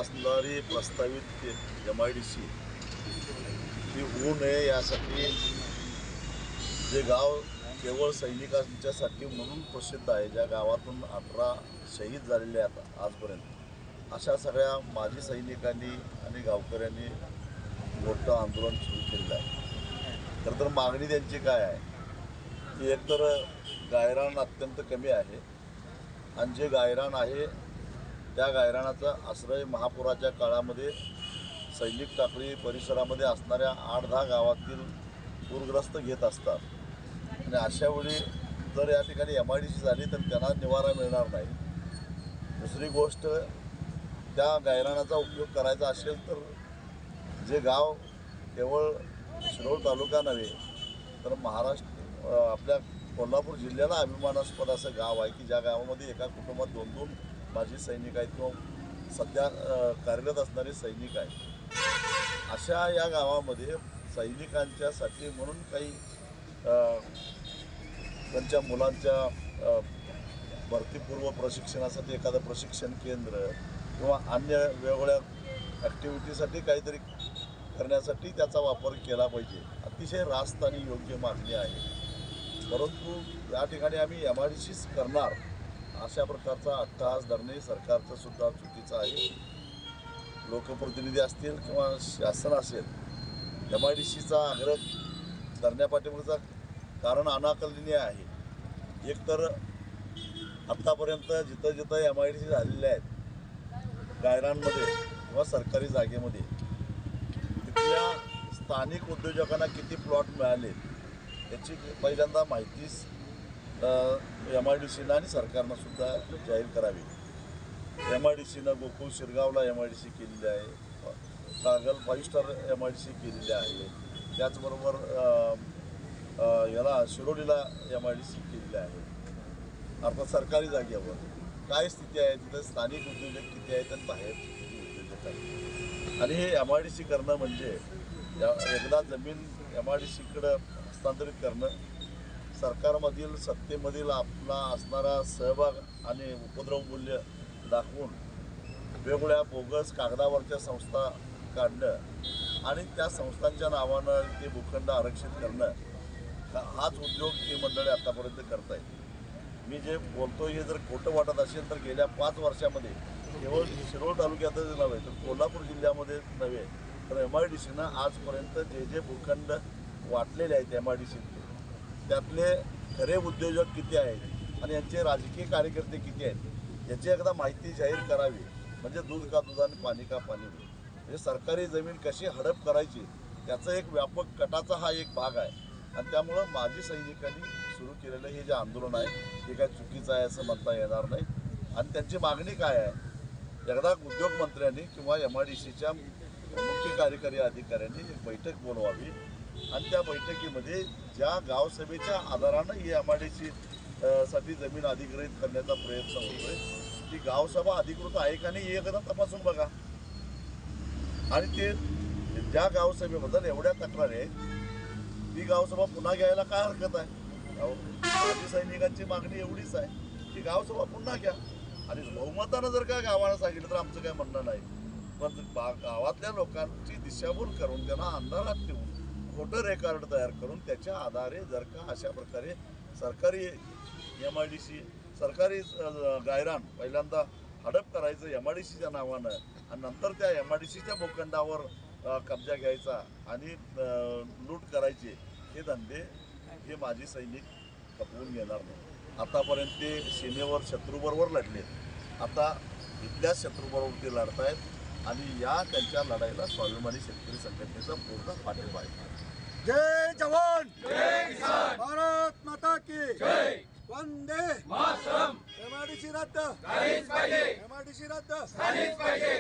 असणारी प्रस्तावित MIDC ही होऊ नये यासाठी जे गाव केवळ सैनिकांच्यासाठी म्हणून प्रसिद्ध आहे, ज्या गावातून 18 शहीद झालेले आहेत आजपर्यंत, अशा सगळ्या माजी सैनिकांनी आणि गावकऱ्यांनी मोठं आंदोलन सुरू केलेलं आहे। खरं तर मागणी त्यांची काय आहे की एकतर गायरान अत्यंत कमी आहे आणि जे गायरान आहे त्या गायरानाचा आश्रय महापुराच्या काळामध्ये सैनिक टाकळी परिसरामध्ये असणाऱ्या 8-10 गावातील पूरग्रस्त घेत असतात आणि अशावेळी जर या ठिकाणी MIDC झाली तर त्यांना निवारा मिळणार नाही। दुसरी गोष्ट, त्या गायरानाचा उपयोग करायचा असेल तर जे गाव केवळ शिरोळ तालुका नव्हे तर महाराष्ट्र आपल्या कोल्हापूर जिल्ह्याला अभिमानास्पद असं गाव आहे की ज्या गावामध्ये एका कुटुंबात 2-2 माजी सैनिक आहेत किंवा सध्या कार्यरत असणारे सैनिक आहेत। अशा या गावामध्ये सैनिकांच्यासाठी म्हणून काही त्यांच्या मुलांच्या भरतीपूर्व प्रशिक्षणासाठी एखादं प्रशिक्षण केंद्र किंवा अन्य वेगवेगळ्या ॲक्टिव्हिटीसाठी काहीतरी करण्यासाठी त्याचा वापर केला पाहिजे, अतिशय रास्त आणि योग्य मागणी आहे। परंतु या ठिकाणी आम्ही MIDCच करणार अशा प्रकारचा अट्टहास धरणे सरकारचं सुद्धा चुकीचं आहे। लोकप्रतिनिधी असतील किंवा शासन असेल, MIDCचा आग्रह धरण्यापाठीमागचं कारण अनाकलनीय आहे। एक तर आत्तापर्यंत जिथं जिथं MIDC झालेले आहेत गायरांमध्ये किंवा सरकारी जागेमध्ये, तिथल्या स्थानिक उद्योजकांना किती प्लॉट मिळाले याची पहिल्यांदा माहितीच MIDCनं आणि सरकारनं सुद्धा जाहीर करावी। MIDCनं गोकुळ शिरगावला MIDC केलेली आहे, कागल 5 स्टार MIDC केलेली आहे, त्याचबरोबर याला शिरोलीला MIDC केलेली आहे। अर्थात सरकारी जागेवर काय स्थिती आहे, तिथं स्थानिक उद्योजक किती आहेत आणि बाहेर किती उद्योजक आहेत। आणि हे MIDC करणं म्हणजे एकदा जमीन MIDCकडं हस्तांतरित करणं, सरकारमधील सत्तेमधील आपला असणारा सहभाग आणि उपद्रव मूल्य दाखवून वेगवेगळ्या बोगस कागदावरच्या संस्था काढणं आणि त्या संस्थांच्या नावानं ते भूखंड आरक्षित करणं, हाच उद्योग ही मंडळी आतापर्यंत करत आहेत। मी जे बोलतो हे जर खोटं वाटत असेल तर गेल्या 5 वर्षामध्ये केवळ शिरोळ तालुक्यातच नव्हे तर कोल्हापूर जिल्ह्यामध्ये नव्हे तर MIDCनं आजपर्यंत जे भूखंड वाटलेले आहेत MIDCतले, त्यातले खरे उद्योजक किती आहेत आणि यांचे राजकीय कार्यकर्ते किती आहेत याची एकदा माहिती जाहीर करावी, म्हणजे दूध का दूध आणि पाणी का पाणी। म्हणजे सरकारी जमीन कशी हडप करायची त्याचं एक व्यापक कटाचा हा एक भाग आहे। आणि त्यामुळं माजी सैनिकांनी सुरू केलेलं हे जे आंदोलन आहे हे काय चुकीचं आहे असं म्हणता येणार नाही। आणि त्यांची मागणी काय आहे, एकदा उद्योगमंत्र्यांनी किंवा MIDCच्या मुख्य कार्यकारी अधिकाऱ्यांनी एक बैठक बोलवावी आणि त्या बैठकीमध्ये ज्या गावसभेच्या आधारानं ही MIDC साठी जमीन अधिग्रहित करण्याचा प्रयत्न होतोय ती गावसभा अधिकृत आहे का नाही एकदा तपासून बघा। आणि ते ज्या गावसभेबद्दल एवढ्या तक्रारी आहेत ती गावसभा पुन्हा घ्यायला काय हरकत आहे। माजी सैनिकांची मागणी एवढीच आहे की गावसभा पुन्हा घ्या आणि बहुमतानं जर का गावाला सांगितलं तर आमचं काय म्हणणं नाही, पण गावातल्या लोकांची दिशाभूल करून त्यांना अंधारात ठेवून खोटं रेकॉर्ड तयार करून त्याच्या आधारे जर का अशा प्रकारे सरकारी MIDC सरकारी गायरान पहिल्यांदा हडप करायचं MIDCच्या नावानं आणि नंतर त्या MIDCच्या भूखंडावर कब्जा घ्यायचा आणि लूट करायचे, हे धंदे हे माजी सैनिक खपवून घेणार नाही। आतापर्यंत ते सीमेवर शत्रूबरोबर लढले, आता इथल्याच शत्रूबरोबर ते लढत आहेत आणि या त्यांच्या लढाईला स्वाभिमानी शेतकरी संघटनेचा पूर्ण पाठिंबा आहे। जय जवान जय किसान, भारत माता की जय, वंदे मातरम। MIDC रद्द झालीच पाहिजे, MIDC रद्द झालीच पाहिजे।